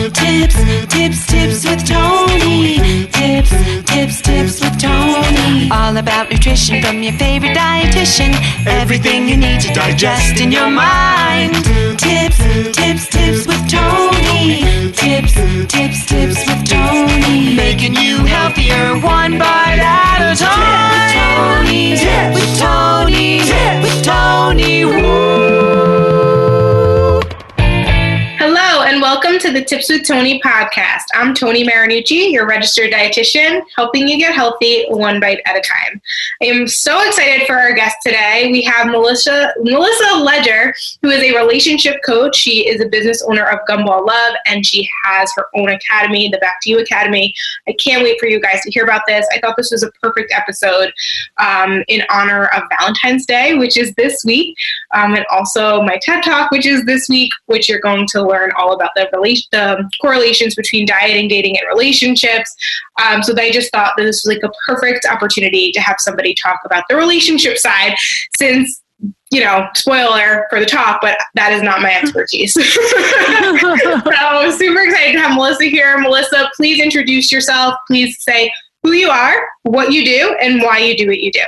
Tips with Tony. Tips with Tony. All about nutrition from your favorite dietitian. Everything you need to digest in your mind. Tips with Tony. Tips with Tony. Making you healthier one bite at a time. With Tony. Woo. Hello, and welcome to the Tips with Tony podcast. I'm Tony Marinucci, your registered dietitian, helping you get healthy one bite at a time. I am so excited for our guest today. We have Melissa Ledger, who is a relationship coach. She is a business owner of Gumball Love, and she has her own academy, the Back to You Academy. I can't wait for you guys to hear about this. I thought this was a perfect episode in honor of Valentine's Day, which is this week, and also my TED Talk, which is this week, which you're going to learn all about the correlations between dieting, dating, and relationships. So I just thought that this was like a perfect opportunity to have somebody talk about the relationship side, since, you know, spoiler for the talk, but that is not my expertise. So super excited to have Melissa here. Melissa, please introduce yourself. Please say who you are, what you do, and why you do what you do.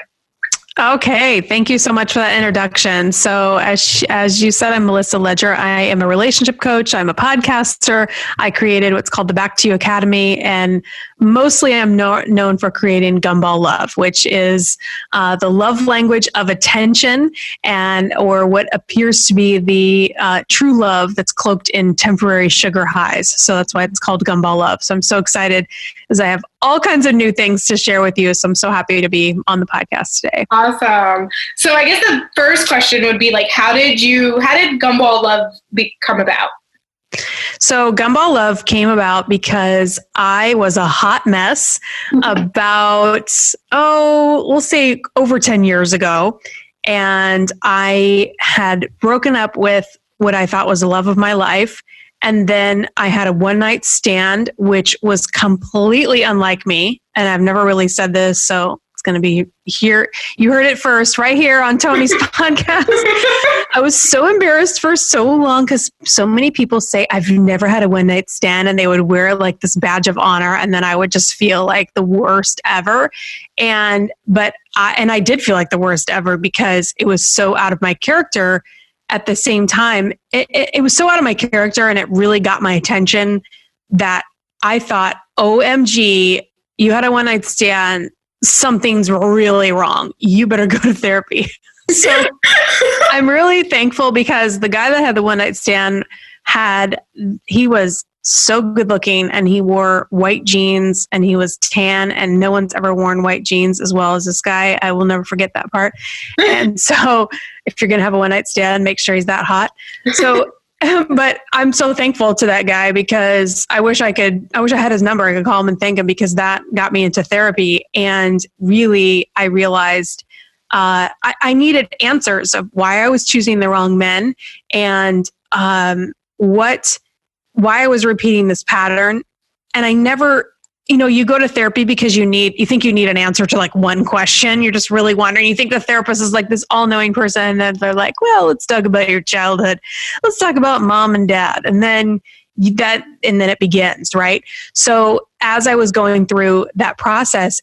Okay. Thank you so much for that introduction. So as you said, I'm Melissa Ledger. I am a relationship coach. I'm a podcaster. I created what's called the Back to You Academy. And mostly I'm known for creating Gumball Love, which is the love language of attention, or what appears to be the true love that's cloaked in temporary sugar highs. So that's why it's called Gumball Love. So I'm so excited because I have all kinds of new things to share with you. So I'm so happy to be on the podcast today. Awesome. So I guess the first question would be like, how did Gumball Love come about? So Gumball Love came about because I was a hot mess about, we'll say over 10 years ago. And I had broken up with what I thought was the love of my life. And then I had a one-night stand, which was completely unlike me. And I've never really said this, so it's going to be here. You heard it first, right here on Tony's podcast. I was so embarrassed for so long because so many people say, I've never had a one-night stand, and they would wear like this badge of honor. And then I would just feel like the worst ever. But I did feel like the worst ever because it was so out of my character. At the same time, it was so out of my character, and it really got my attention that I thought, OMG, you had a one-night stand. Something's really wrong. You better go to therapy. So I'm really thankful because the guy that had the one-night stand he was so good looking, and he wore white jeans, and he was tan, and no one's ever worn white jeans as well as this guy. I will never forget that part. And so if you're going to have a one-night stand, make sure he's that hot. So, but I'm so thankful to that guy because I wish I had his number. I could call him and thank him because that got me into therapy. And really, I realized I needed answers of why I was choosing the wrong men, and why I was repeating this pattern. And I never, you go to therapy because you think you need an answer to like one question. You're just really wondering. You think the therapist is like this all-knowing person, and then they're like, well, let's talk about your childhood. Let's talk about mom and dad. And then it begins, right? So as I was going through that process,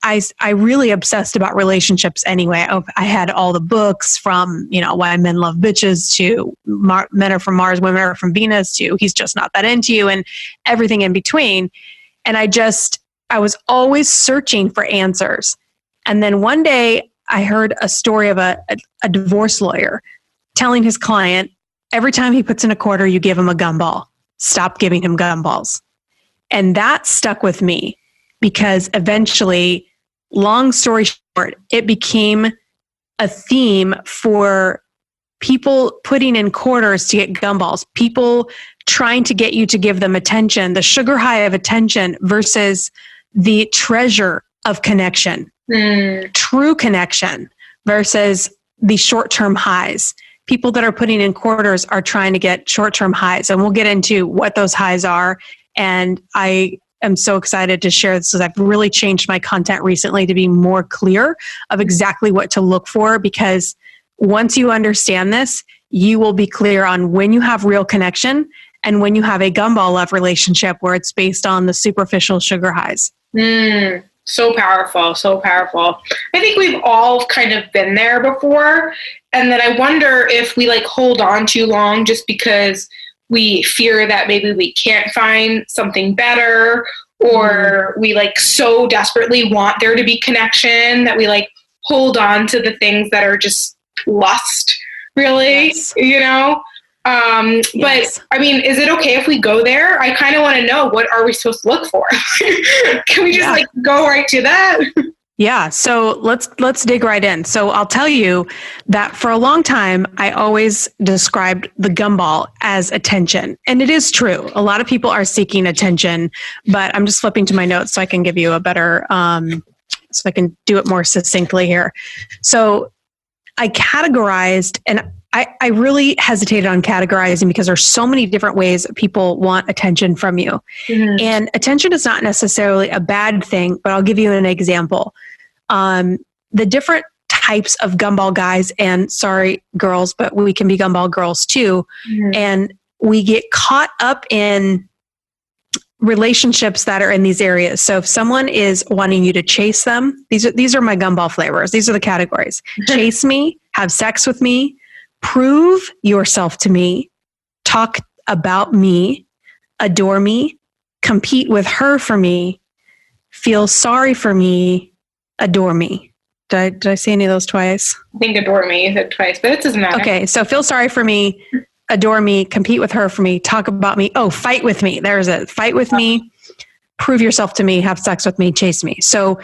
I really obsessed about relationships anyway. I had all the books from, Why Men Love Bitches to Men Are From Mars, Women Are From Venus to He's Just Not That Into You, and everything in between. And I was always searching for answers. And then one day I heard a story of a divorce lawyer telling his client, every time he puts in a quarter, you give him a gumball. Stop giving him gumballs. And that stuck with me because eventually, long story short, it became a theme for people putting in quarters to get gumballs, people trying to get you to give them attention, the sugar high of attention versus the treasure of connection, true connection versus the short-term highs. People that are putting in quarters are trying to get short-term highs, and we'll get into what those highs are. And I'm so excited to share this because I've really changed my content recently to be more clear of exactly what to look for, because once you understand this, you will be clear on when you have real connection and when you have a gumball love relationship where it's based on the superficial sugar highs. So powerful, so powerful. I think we've all kind of been there before. And then I wonder if we like hold on too long just because we fear that maybe we can't find something better, or we like so desperately want there to be connection that we like hold on to the things that are just lust, really, Yes. you know? Yes. But I mean, is it okay if we go there? I kind of want to know, what are we supposed to look for? Can we just like go right to that? Yeah. So let's dig right in. So I'll tell you that for a long time, I always described the gumball as attention. And it is true. A lot of people are seeking attention, but I'm just flipping to my notes so I can give you a better, so I can do it more succinctly here. So I categorized, and I really hesitated on categorizing because there's so many different ways people want attention from you. And attention is not necessarily a bad thing, but I'll give you an example. The different types of gumball guys, and sorry, girls, but we can be gumball girls too. And we get caught up in relationships that are in these areas. So if someone is wanting you to chase them, these are my gumball flavors. These are the categories. Chase me, have sex with me, prove yourself to me, talk about me, adore me, compete with her for me, feel sorry for me, adore me. Did I say any of those twice? I think adore me, you said twice, but it doesn't matter. Okay, so feel sorry for me, adore me, compete with her for me, talk about me. Oh, fight with me. There's it. Fight with me, prove yourself to me, have sex with me, chase me. So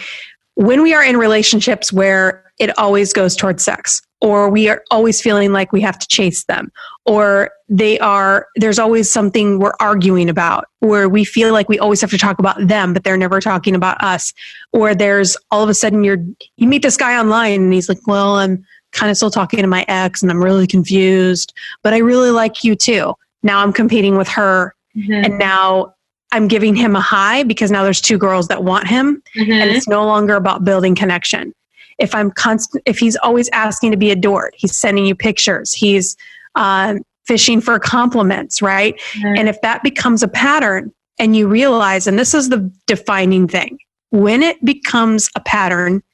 when we are in relationships where it always goes towards sex, or we are always feeling like we have to chase them, or there's always something we're arguing about, where we feel like we always have to talk about them, but they're never talking about us, or there's all of a sudden you meet this guy online and he's like, well, I'm kind of still talking to my ex and I'm really confused, but I really like you too. Now I'm competing with her, and now I'm giving him a high because now there's two girls that want him, and it's no longer about building connection. If he's always asking to be adored, he's sending you pictures, he's fishing for compliments, right? And if that becomes a pattern and you realize, and this is the defining thing, when it becomes a pattern,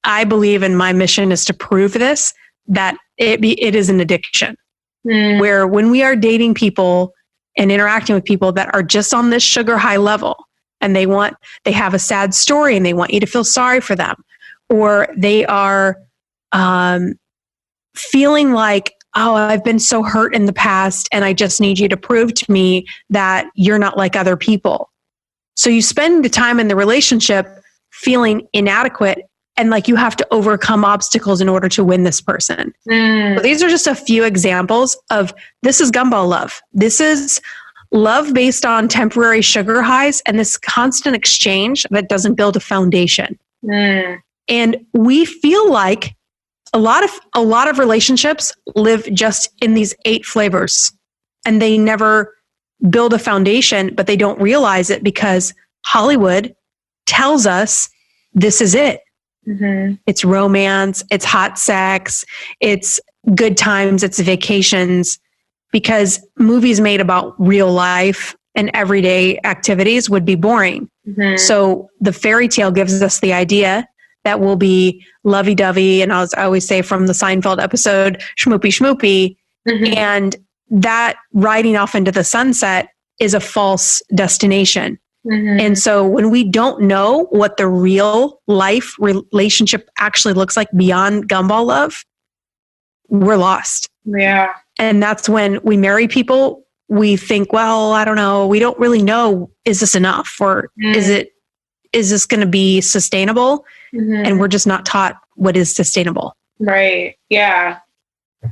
I believe, and my mission is to prove this, that it is an addiction. Where when we are dating people and interacting with people that are just on this sugar high level, and they have a sad story and they want you to feel sorry for them, or they are feeling like, oh, I've been so hurt in the past and I just need you to prove to me that you're not like other people. So you spend the time in the relationship feeling inadequate and like you have to overcome obstacles in order to win this person. So these are just a few examples of, this is gumball love. This is love based on temporary sugar highs and this constant exchange that doesn't build a foundation. And we feel like a lot of relationships live just in these 8 flavors and they never build a foundation, but they don't realize it because Hollywood tells us this is it. It's romance, it's hot sex, it's good times, it's vacations, because movies made about real life and everyday activities would be boring. So the fairy tale gives us the idea that will be lovey-dovey, and as I always say from the Seinfeld episode, schmoopy schmoopy, and that riding off into the sunset is a false destination. And so when we don't know what the real life relationship actually looks like beyond gumball love, we're lost. Yeah. And that's when we marry people, we think, well, I don't know, we don't really know, is this enough? Or is this going to be sustainable? And we're just not taught what is sustainable. Right. Yeah.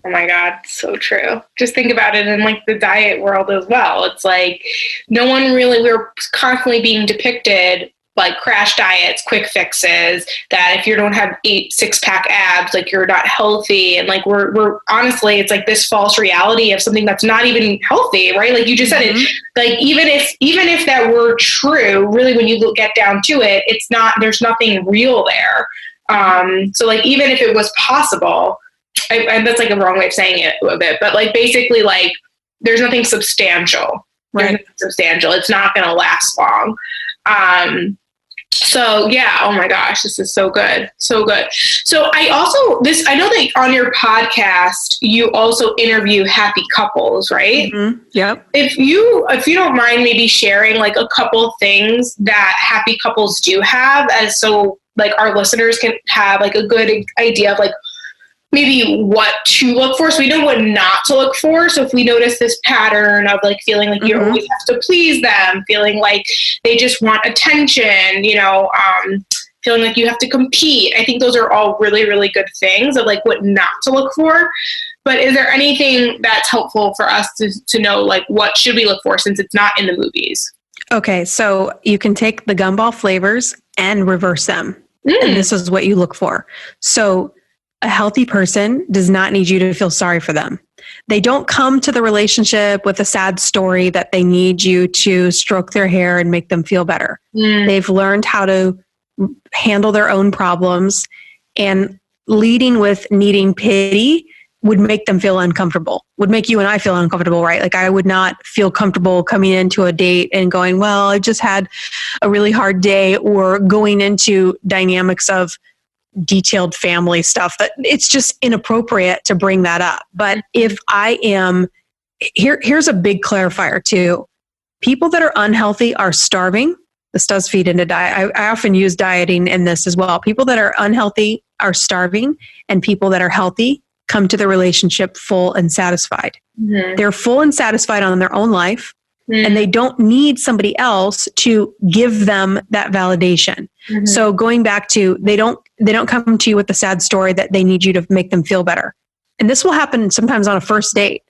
Oh my God. So true. Just think about it in like the diet world as well. It's like we're constantly being depicted like crash diets, quick fixes, that if you don't have 8 6-pack abs, like you're not healthy. And like we're honestly, it's like this false reality of something that's not even healthy, right? Like you just said it, like even if that were true, really, when you get down to it, it's not, there's nothing real there. So like, even if it was possible, and that's like a wrong way of saying it a little bit, but like basically like there's nothing substantial Right. Substantial. It's not going to last long. So yeah, oh my gosh, this is so good. So good. So I know that on your podcast, you also interview happy couples, right? Mm-hmm. Yep. If you don't mind maybe sharing like a couple things that happy couples do have, as so like our listeners can have like a good idea of like maybe what to look for, so we know what not to look for. So if we notice this pattern of like feeling like you always have to please them, feeling like they just want attention, feeling like you have to compete, I think those are all really, really good things of like what not to look for. But is there anything that's helpful for us to know, like what should we look for since it's not in the movies? Okay, so you can take the gumball flavors and reverse them. And this is what you look for. So a healthy person does not need you to feel sorry for them. They don't come to the relationship with a sad story that they need you to stroke their hair and make them feel better. They've learned how to handle their own problems, and leading with needing pity would make them feel uncomfortable, would make you and I feel uncomfortable, right? Like I would not feel comfortable coming into a date and going, well, I just had a really hard day, or going into dynamics of detailed family stuff that it's just inappropriate to bring that up. But if I am here's a big clarifier too. People that are unhealthy are starving. This does feed into diet. I often use dieting in this as well. People that are unhealthy are starving, and people that are healthy come to the relationship full and satisfied. They're full and satisfied on their own life. And they don't need somebody else to give them that validation. So going back to, they don't come to you with a sad story that they need you to make them feel better. And this will happen sometimes on a first date.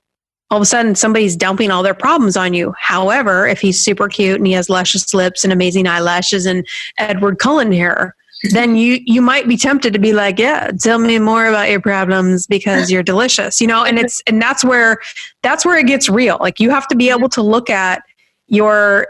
All of a sudden, somebody's dumping all their problems on you. However, if he's super cute and he has luscious lips and amazing eyelashes and Edward Cullen hair, then you might be tempted to be like, yeah, tell me more about your problems because you're delicious, and that's where it gets real. Like you have to be able to look at your,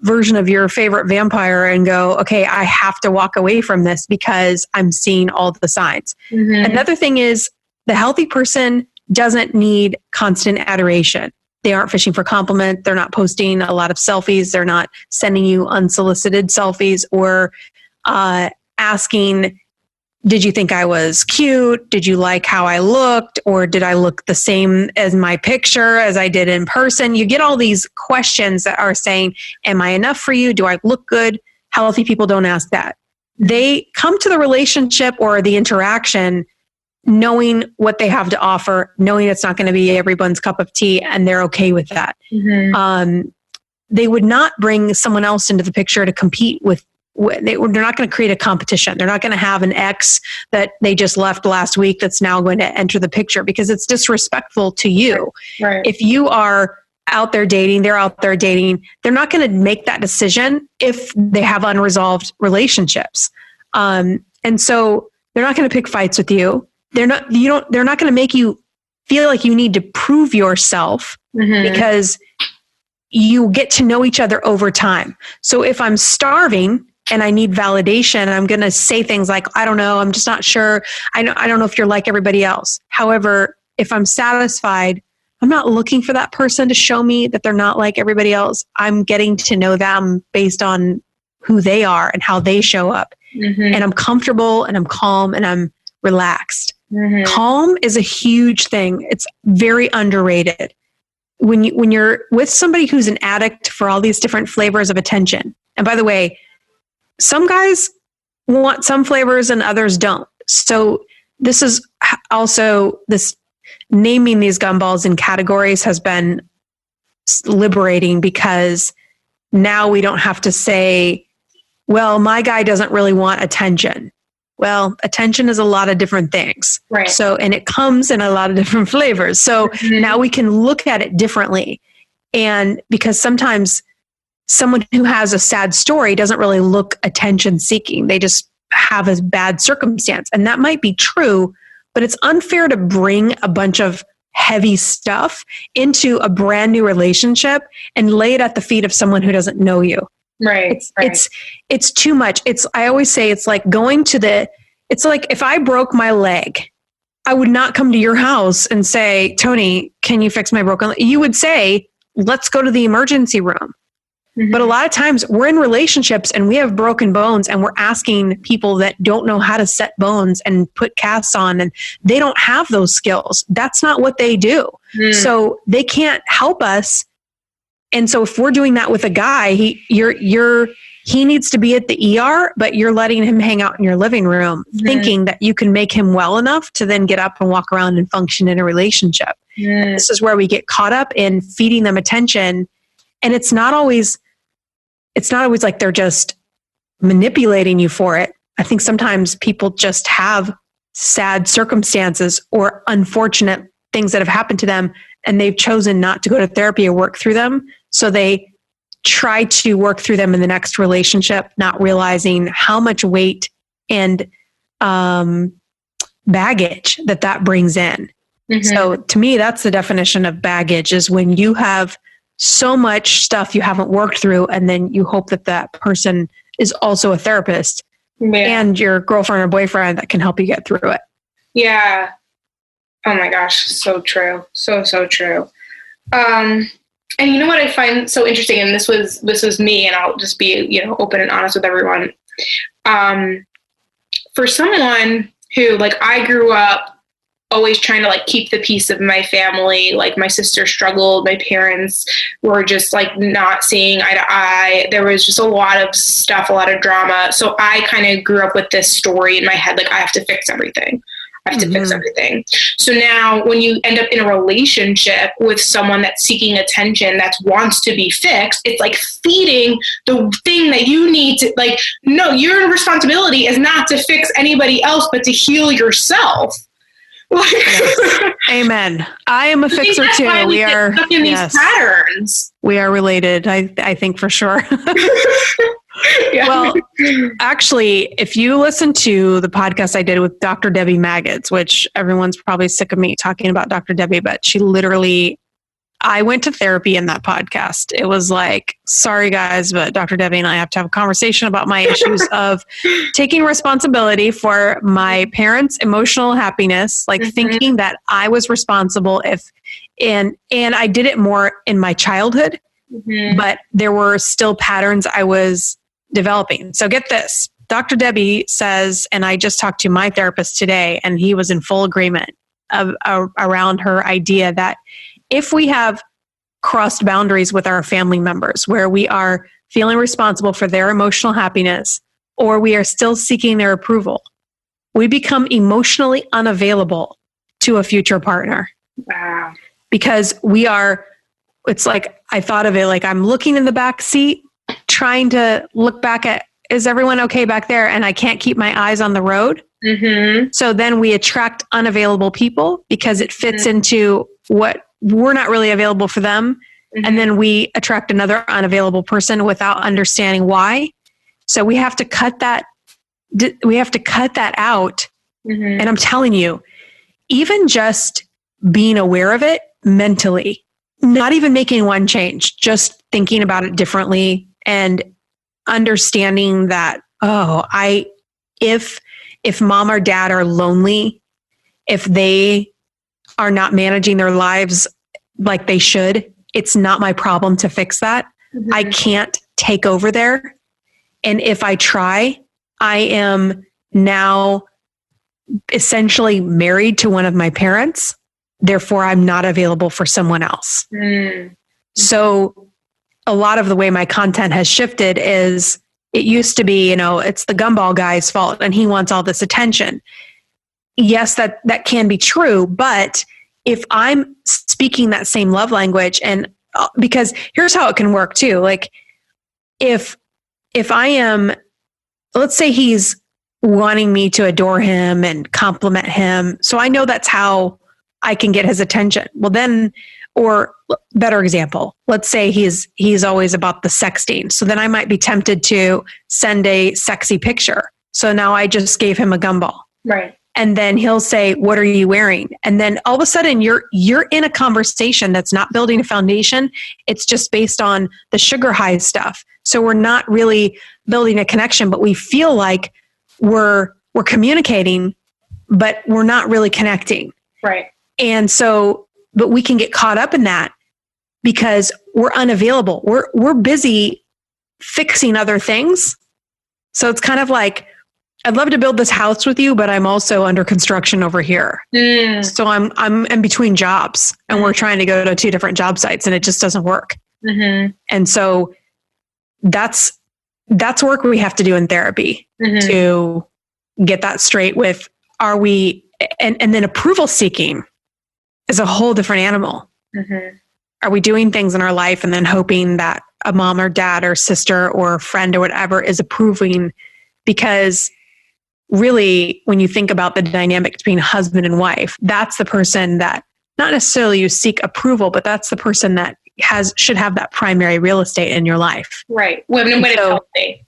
version of your favorite vampire and go, okay, I have to walk away from this because I'm seeing all the signs. Another thing is the healthy person doesn't need constant adoration. They aren't fishing for compliment. They're not posting a lot of selfies. They're not sending you unsolicited selfies or, asking, did you think I was cute? Did you like how I looked? Or did I look the same as my picture as I did in person? You get all these questions that are saying, am I enough for you? Do I look good? Healthy people don't ask that. They come to the relationship or the interaction knowing what they have to offer, knowing it's not going to be everyone's cup of tea, and they're okay with that. They would not bring someone else into the picture to compete with. They're not going to create a competition. They're not going to have an ex that they just left last week that's now going to enter the picture because it's disrespectful to you. Right. If you are out there dating, they're out there dating, they're not going to make that decision if they have unresolved relationships. And so they're not going to pick fights with you. They're not going to make you feel like you need to prove yourself because you get to know each other over time. So if I'm starving and I need validation, I'm going to say things like, I don't know, I'm just not sure. I don't know if you're like everybody else. However, if I'm satisfied, I'm not looking for that person to show me that they're not like everybody else. I'm getting to know them based on who they are and how they show up. And I'm comfortable and I'm calm and I'm relaxed. Calm is a huge thing. It's very underrated. When you're with somebody who's an addict for all these different flavors of attention, and by the way, some guys want some flavors and others don't. So this is also, this naming these gumballs in categories has been liberating because now we don't have to say, well, my guy doesn't really want attention. Well, attention is a lot of different things. Right. So, and it comes in a lot of different flavors. So now we can look at it differently. And because sometimes someone who has a sad story doesn't really look attention seeking. They just have a bad circumstance. And that might be true, but it's unfair to bring a bunch of heavy stuff into a brand new relationship and lay it at the feet of someone who doesn't know you. Right. It's too much. I always say it's like it's like if I broke my leg, I would not come to your house and say, Tony, can you fix my broken leg? You would say, let's go to the emergency room. But a lot of times we're in relationships and we have broken bones and we're asking people that don't know how to set bones and put casts on, and they don't have those skills. That's not what they do. So they can't help us. And so if we're doing that with a guy, he needs to be at the ER, but you're letting him hang out in your living room thinking that you can make him well enough to then get up and walk around and function in a relationship. This is where we get caught up in feeding them attention. And it's not always like they're just manipulating you for it. I think sometimes people just have sad circumstances or unfortunate things that have happened to them, and they've chosen not to go to therapy or work through them. So they try to work through them in the next relationship, not realizing how much weight and baggage that brings in. So to me, that's the definition of baggage, is when you have so much stuff you haven't worked through, and then you hope that person is also a therapist and your girlfriend or boyfriend that can help you get through it. Yeah. Oh my gosh. So true. So true. And you know what I find so interesting, and this was me, and I'll just be, open and honest with everyone. For someone who, like, I grew up always trying to keep the peace of my family. Like, my sister struggled. My parents were just not seeing eye to eye. There was just a lot of stuff, a lot of drama. So I kind of grew up with this story in my head. I have to fix everything. I have to fix everything. So now when you end up in a relationship with someone that's seeking attention, that wants to be fixed, it's like feeding the thing that you need to, no, your responsibility is not to fix anybody else, but to heal yourself. Amen. I am a fixer too. We are stuck in these patterns. We are related. I think for sure. Well, actually, if you listen to the podcast I did with Dr. Debbie Maggots, which everyone's probably sick of me talking about Dr. Debbie, but I went to therapy in that podcast. It was like, sorry guys, but Dr. Debbie and I have to have a conversation about my issues of taking responsibility for my parents' emotional happiness, thinking that I was responsible and I did it more in my childhood, but there were still patterns I was developing. So get this, Dr. Debbie says, and I just talked to my therapist today, and he was in full agreement around her idea that if we have crossed boundaries with our family members where we are feeling responsible for their emotional happiness, or we are still seeking their approval, we become emotionally unavailable to a future partner. Wow. Because it's like, I thought of it like I'm looking in the back seat, trying to look back at, is everyone okay back there? And I can't keep my eyes on the road. So then we attract unavailable people because it fits into what we're not really available for them. And then we attract another unavailable person without understanding why. So we have to cut that. We have to cut that out. And I'm telling you, even just being aware of it mentally, not even making one change, just thinking about it differently and understanding that, if mom or dad are lonely, if they are not managing their lives like they should, it's not my problem to fix that. I can't take over there. And if I try, I am now essentially married to one of my parents. Therefore, I'm not available for someone else. So a lot of the way my content has shifted is, it used to be, it's the gumball guy's fault and he wants all this attention. Yes, that can be true. But if I'm speaking that same love language, and because here's how it can work too. Like if I am, let's say he's wanting me to adore him and compliment him. So I know that's how I can get his attention. Well then, or better example, let's say he's always about the sexting. So then I might be tempted to send a sexy picture. So now I just gave him a gumball. Right. And then he'll say, what are you wearing? And then all of a sudden you're in a conversation that's not building a foundation. It's just based on the sugar high stuff. So we're not really building a connection, but we feel like we're communicating, but we're not really connecting. Right. And so, but we can get caught up in that. because we're unavailable. We're busy fixing other things. So it's kind of like, I'd love to build this house with you, but I'm also under construction over here. So I'm in between jobs, and we're trying to go to 2 different job sites, and it just doesn't work. And so that's work we have to do in therapy to get that straight with, are we, and then approval seeking is a whole different animal. Are we doing things in our life and then hoping that a mom or dad or sister or friend or whatever is approving? Because really, when you think about the dynamic between husband and wife, that's the person that, not necessarily you seek approval, but that's the person that should have that primary real estate in your life. Right. When it's healthy.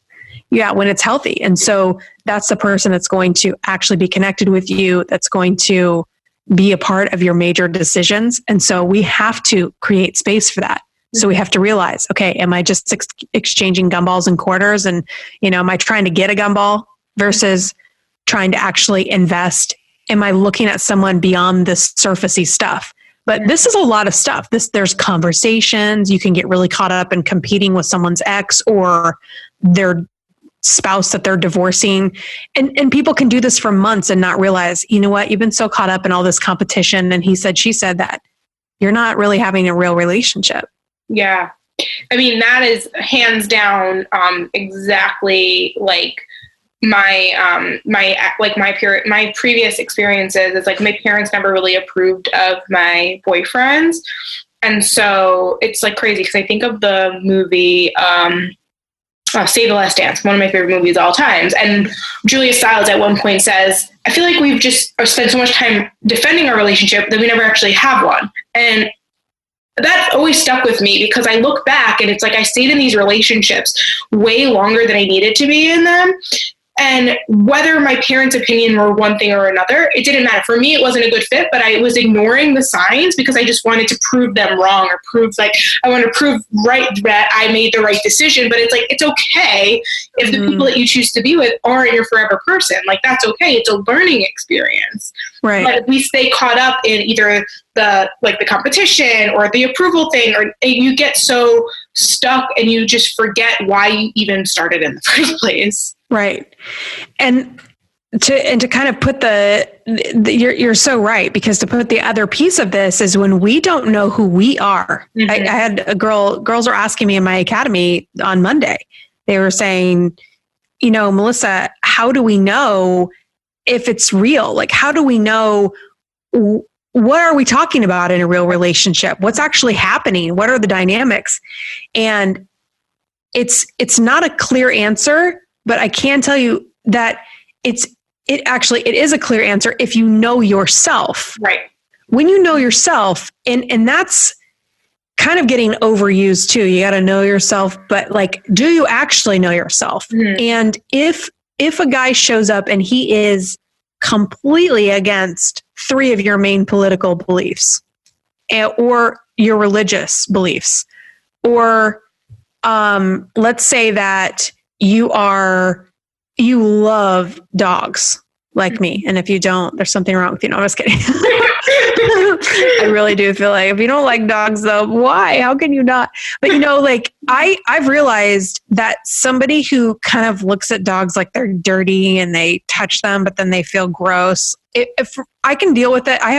Yeah, when it's healthy. And so that's the person that's going to actually be connected with you, that's going to be a part of your major decisions. And so we have to create space for that. So we have to realize, okay, am I just exchanging gumballs and quarters? And, am I trying to get a gumball versus trying to actually invest? Am I looking at someone beyond this surfacey stuff? But this is a lot of stuff. There's conversations. You can get really caught up in competing with someone's ex or their spouse that they're divorcing. And people can do this for months and not realize, you know what, you've been so caught up in all this competition. And he said, she said, that you're not really having a real relationship. Yeah. I mean, that is hands down exactly like my previous experiences. Is like my parents never really approved of my boyfriends. And so it's like crazy because I think of the movie Save the Last Dance, one of my favorite movies of all times. And Julia Stiles at one point says, I feel like we've just spent so much time defending our relationship that we never actually have one. And that always stuck with me because I look back and it's like I stayed in these relationships way longer than I needed to be in them. And whether my parents' opinion were one thing or another, it didn't matter. For me, it wasn't a good fit, but I was ignoring the signs because I just wanted to prove them wrong or I want to prove right that I made the right decision. But it's like, it's okay if the people that you choose to be with aren't your forever person. Like, that's okay. It's a learning experience. Right. But if we stay caught up in either the competition or the approval thing, or you get so stuck and you just forget why you even started in the first place. Right. And to kind of put you're so right, because to put the other piece of this is when we don't know who we are. I had girls are asking me in my academy on Monday, they were saying, Melissa, how do we know if it's real? Like, how do we know what are we talking about in a real relationship? What's actually happening? What are the dynamics? And it's not a clear answer, but I can tell you that it is a clear answer if you know yourself. Right. When you know yourself, and that's kind of getting overused too. You got to know yourself, but like, do you actually know yourself? And if a guy shows up and he is completely against 3 of your main political beliefs or your religious beliefs, or let's say that you love dogs like me. And if you don't, there's something wrong with you. No, I'm just kidding. I really do feel like if you don't like dogs though, why? How can you not? But I've realized that somebody who kind of looks at dogs like they're dirty and they touch them, but then they feel gross. If I can deal with it, I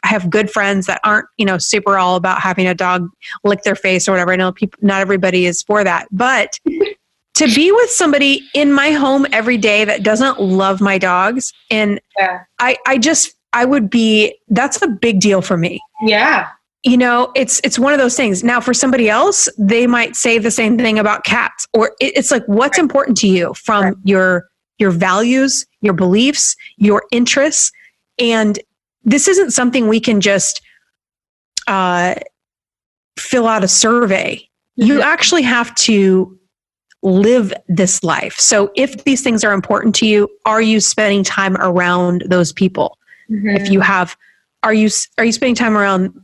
have good friends that aren't, super all about having a dog lick their face or whatever. I know not everybody is for that, but to be with somebody in my home every day that doesn't love my dogs, and that's a big deal for me. Yeah. It's one of those things. Now for somebody else, they might say the same thing about cats, or it's like, what's important to you from your values, your beliefs, your interests. And this isn't something we can just fill out a survey. You actually have to live this life. So if these things are important to you, are you spending time around those people? If you have, are you spending time around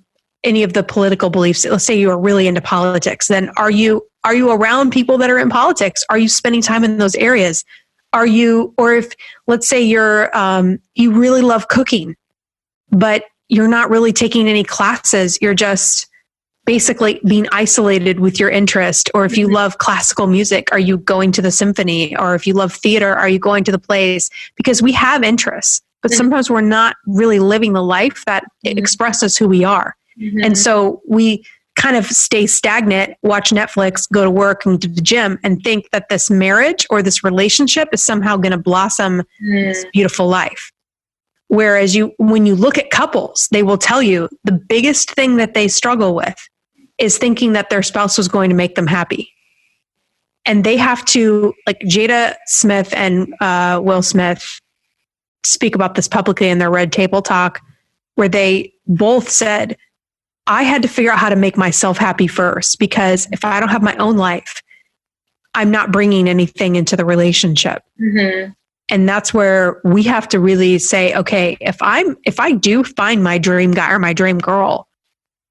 any of the political beliefs? Let's say you are really into politics. Then are you around people that are in politics? Are you spending time in those areas? Or if, let's say you're, you really love cooking, but you're not really taking any classes. You're just basically being isolated with your interest. Or if you love classical music, are you going to the symphony? Or if you love theater, are you going to the plays? Because we have interests, but sometimes we're not really living the life that expresses who we are. And so we kind of stay stagnant, watch Netflix, go to work and to the gym, and think that this marriage or this relationship is somehow going to blossom this beautiful life. Whereas when you look at couples, they will tell you the biggest thing that they struggle with is thinking that their spouse was going to make them happy. And they have to, like Jada Smith and Will Smith speak about this publicly in their Red Table Talk, where they both said, I had to figure out how to make myself happy first, because if I don't have my own life, I'm not bringing anything into the relationship. And that's where we have to really say, okay, if I do find my dream guy or my dream girl,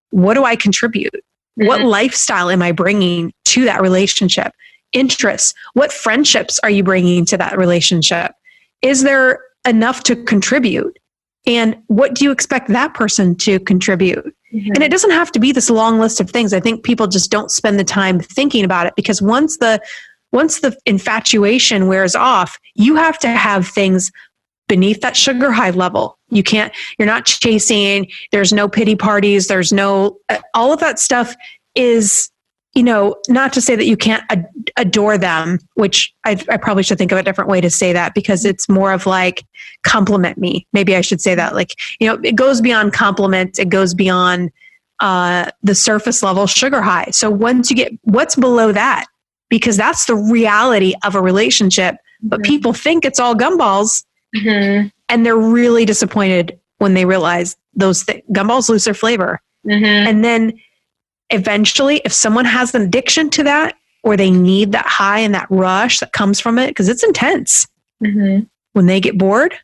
what do I contribute? What lifestyle am I bringing to that relationship? Interests? What friendships are you bringing to that relationship? Is there enough to contribute? And what do you expect that person to contribute? And it doesn't have to be this long list of things. I think people just don't spend the time thinking about it, because once the infatuation wears off, you have to have things beneath that sugar high level. You're not chasing, there's no pity parties, there's no, all of that stuff is, not to say that you can't adore them, which I probably should think of a different way to say that, because it's more of like, compliment me. Maybe I should say that, like, it goes beyond compliment. It goes beyond the surface level sugar high. So once you get what's below that, because that's the reality of a relationship, but people think it's all gumballs, and they're really disappointed when they realize those gumballs lose their flavor. And then eventually, if someone has an addiction to that, or they need that high and that rush that comes from it, because it's intense, when they get bored,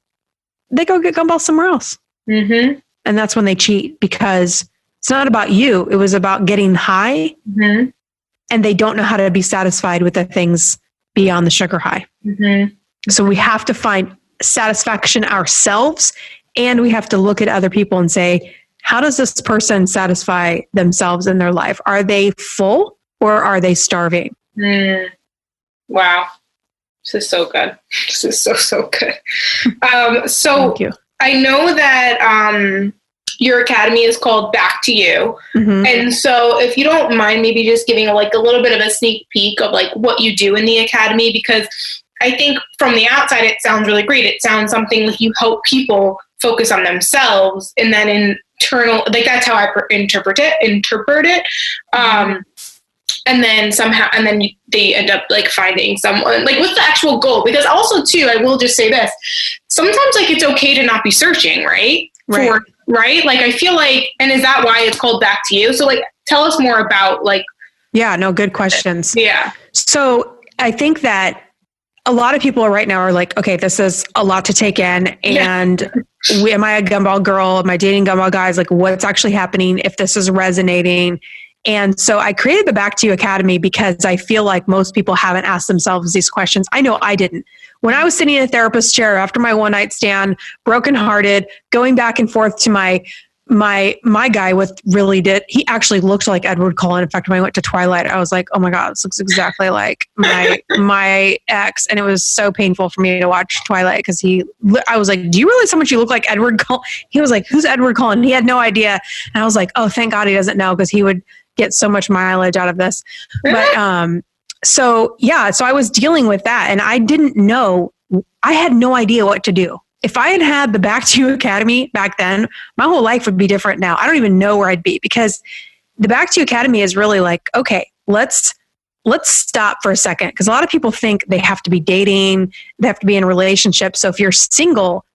they go get gumballs somewhere else. And that's when they cheat, because it's not about you. It was about getting high, and they don't know how to be satisfied with the things beyond the sugar high. So we have to find satisfaction ourselves, and we have to look at other people and say, how does this person satisfy themselves in their life? Are they full, or are they starving? Wow. This is so good. This is so good. So Thank you. I know that your academy is called Back to You. And so if you don't mind, maybe just giving a little bit of a sneak peek of like what you do in the academy, because I think from the outside, it sounds really great. It sounds something like you help people focus on themselves, and then internal, like that's how I interpret it. And then they end up like finding someone, like what's the actual goal? Because also too, I will just say this, sometimes like it's okay to not be searching, right? Right? Like I feel like, and is that why it's called Back to You? So like, tell us more about like. Yeah, no, good questions. Yeah. So I think that a lot of people right now are like, okay, this is a lot to take in. And am I a gumball girl? Am I dating gumball guys? Like what's actually happening if this is resonating? And so I created the Back to You Academy because I feel like most people haven't asked themselves these questions. I know I didn't. When I was sitting in a therapist's chair after my one night stand, brokenhearted, going back and forth to my guy he actually looked like Edward Cullen. In fact, when I went to Twilight, I was like, oh my God, this looks exactly like my ex. And it was so painful for me to watch Twilight, because I was like, do you realize how much you look like Edward Cullen? He was like, who's Edward Cullen? He had no idea. And I was like, oh, thank God he doesn't know, because he would get so much mileage out of this. But, so I was dealing with that, and I had no idea what to do. If I had had the Back to You Academy back then, my whole life would be different now. I don't even know where I'd be, because the Back to You Academy is really like, okay, let's stop for a second. Because a lot of people think they have to be dating, they have to be in a relationship. So if you're single,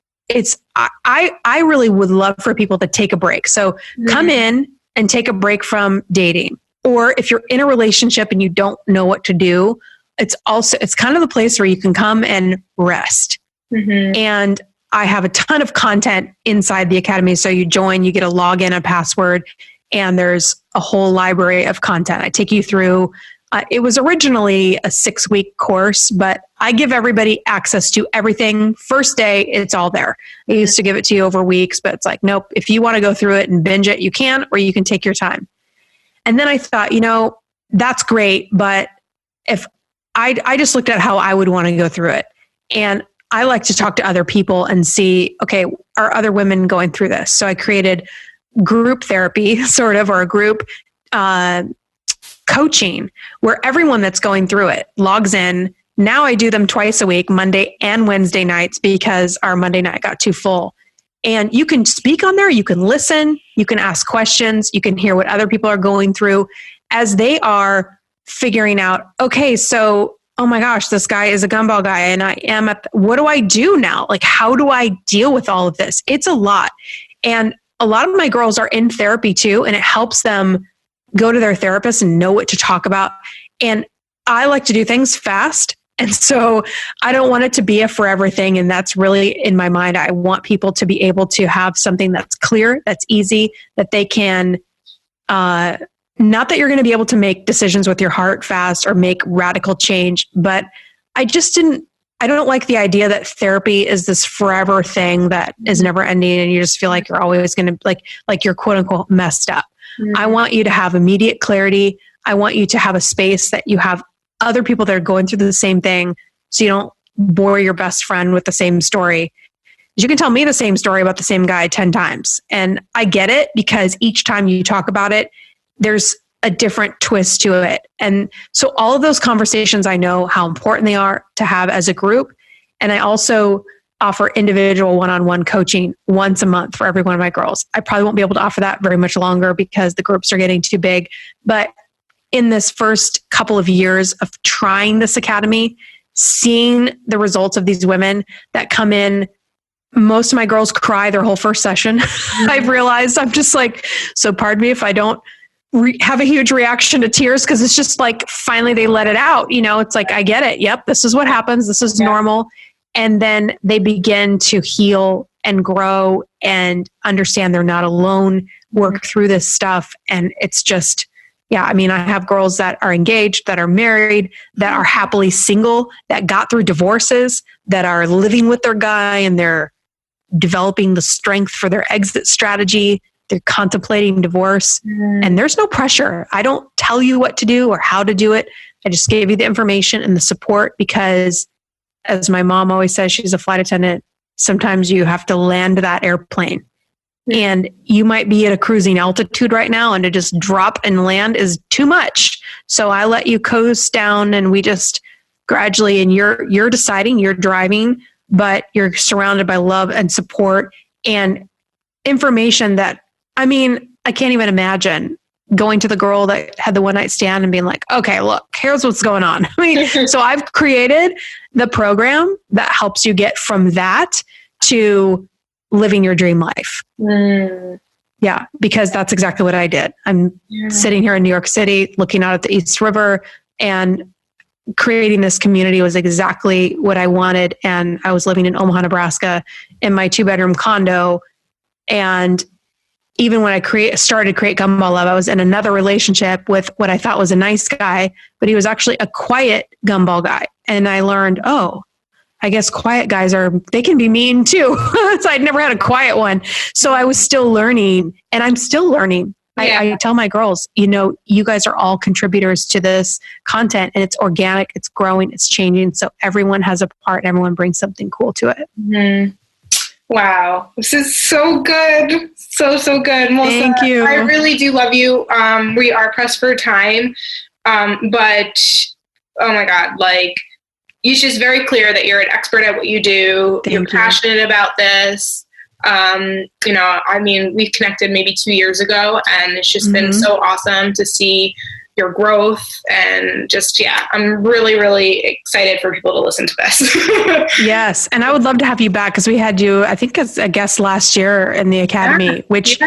I really would love for people to take a break. So come in and take a break from dating. Or if you're in a relationship and you don't know what to do, it's kind of the place where you can come and rest. And I have a ton of content inside the academy. So you join, you get a login, a password, and there's a whole library of content. I take you through, it was originally a 6-week course, but I give everybody access to everything. First day, it's all there. I used to give it to you over weeks, but it's like, nope, if you want to go through it and binge it, you can, or you can take your time. And then I thought, that's great. But if I just looked at how I would want to go through it. And I like to talk to other people and see, okay, are other women going through this? So I created group therapy, sort of, or a group coaching where everyone that's going through it logs in. Now I do them twice a week, Monday and Wednesday nights, because our Monday night got too full. And you can speak on there, you can listen, you can ask questions, you can hear what other people are going through as they are figuring out, okay, so, oh my gosh, this guy is a gumball guy and I am what do I do now? Like, how do I deal with all of this? It's a lot. And a lot of my girls are in therapy too, and it helps them go to their therapist and know what to talk about. And I like to do things fast. And so I don't want it to be a forever thing. And that's really in my mind. I want people to be able to have something that's clear, that's easy, that they can, not that you're going to be able to make decisions with your heart fast or make radical change, but I don't like the idea that therapy is this forever thing that is never ending and you just feel like you're always going to like you're quote unquote messed up. Mm-hmm. I want you to have immediate clarity. I want you to have a space that you have other people that are going through the same thing, so you don't bore your best friend with the same story. You can tell me the same story about the same guy 10 times. And I get it, because each time you talk about it, there's a different twist to it. And so all of those conversations, I know how important they are to have as a group. And I also offer individual one-on-one coaching once a month for every one of my girls. I probably won't be able to offer that very much longer because the groups are getting too big. But in this first couple of years of trying this academy, seeing the results of these women that come in, most of my girls cry their whole first session. I've realized, I'm just like, so pardon me if I don't have a huge reaction to tears, because it's just like, finally they let it out. It's like, I get it. Yep. This is what happens. This is normal. And then they begin to heal and grow and understand they're not alone, work through this stuff. And it's just, I have girls that are engaged, that are married, that are happily single, that got through divorces, that are living with their guy and they're developing the strength for their exit strategy. They're contemplating divorce, and there's no pressure. I don't tell you what to do or how to do it. I just gave you the information and the support, because as my mom always says, she's a flight attendant. Sometimes you have to land that airplane. And you might be at a cruising altitude right now, and to just drop and land is too much. So I let you coast down, and we just gradually, and you're deciding, you're driving, but you're surrounded by love and support and information that, I can't even imagine going to the girl that had the one night stand and being like, okay, look, here's what's going on. So I've created the program that helps you get from that to living your dream life. Yeah, because that's exactly what I did. I'm sitting here in New York City, looking out at the East River, and creating this community was exactly what I wanted. And I was living in Omaha, Nebraska in my 2-bedroom condo. And even when I started Create Gumball Love, I was in another relationship with what I thought was a nice guy, but he was actually a quiet gumball guy. And I learned, I guess quiet guys they can be mean too. So I'd never had a quiet one. So I was still learning, and I'm still learning. Yeah. I tell my girls, you guys are all contributors to this content, and it's organic, it's growing, it's changing. So everyone has a part, and everyone brings something cool to it. Mm-hmm. Wow. This is so good. So good. Melissa, thank you. I really do love you. We are pressed for time. But oh my God, it's just very clear that you're an expert at what you do. You're passionate about this. We connected maybe 2 years ago, and it's just been so awesome to see your growth, and just, I'm really, really excited for people to listen to this. Yes. And I would love to have you back, because we had you, I think, as a guest last year in the academy, which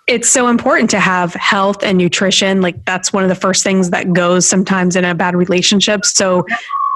it's so important to have health and nutrition. That's one of the first things that goes sometimes in a bad relationship. So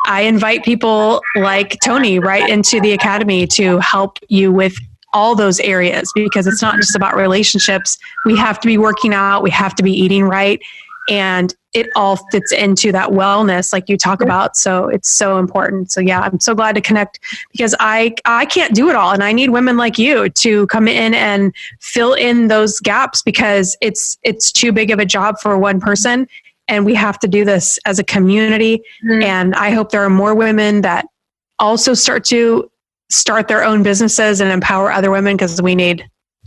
I invite people like Tony right into the academy to help you with all those areas, because it's not just about relationships. We have to be working out. We have to be eating right. and it all fits into that wellness like you talk about. So it's so important. So yeah, I'm so glad to connect because I can't do it all. And I need women like you to come in and fill in those gaps because it's too big of a job for one person. And we have to do this as a community. And I hope there are more women that also start their own businesses and empower other women because we need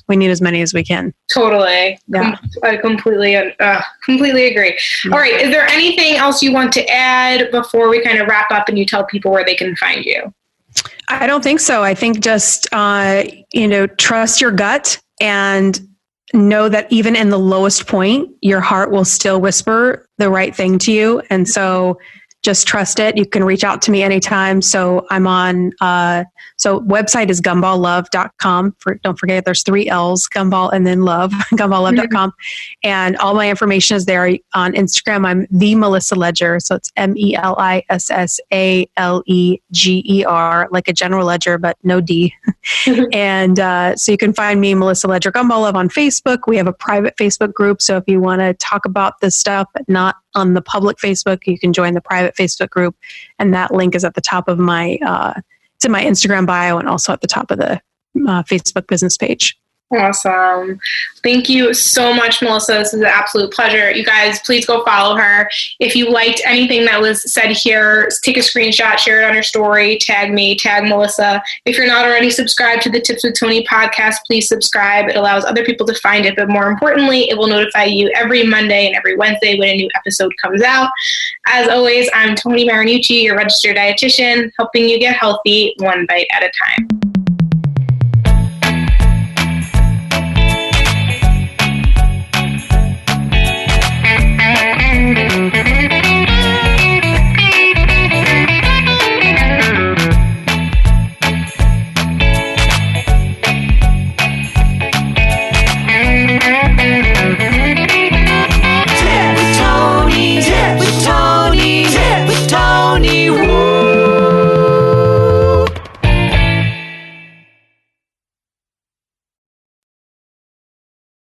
as many as we can. Totally. Yeah. I completely agree. All right. Is there anything else you want to add before we kind of wrap up and you tell people where they can find you? I don't think so. I think just, trust your gut and know that even in the lowest point, your heart will still whisper the right thing to you. And so just trust it. You can reach out to me anytime. So I'm on, website is gumballove.com. Don't forget there's 3 L's, gumball and then love, gumballove.com. And all my information is there. On Instagram, I'm the Melissa Ledger. So it's MELISSALEGER, like a general ledger, but no D. And so you can find me, Melissa Ledger Gumball on Facebook. We have a private Facebook group. So if you want to talk about this stuff, but not on the public Facebook, you can join the private Facebook group. And that link is at the top of my, it's in my Instagram bio and also at the top of the Facebook business page. Awesome. Thank you so much, Melissa. This is an absolute pleasure. You guys, please go follow her. If you liked anything that was said here, take a screenshot, share it on your story, tag me, tag Melissa. If you're not already subscribed to the Tips with Tony podcast, please subscribe. It allows other people to find it, but more importantly, it will notify you every Monday and every Wednesday when a new episode comes out. As always, I'm Tony Marinucci, your registered dietitian, helping you get healthy one bite at a time.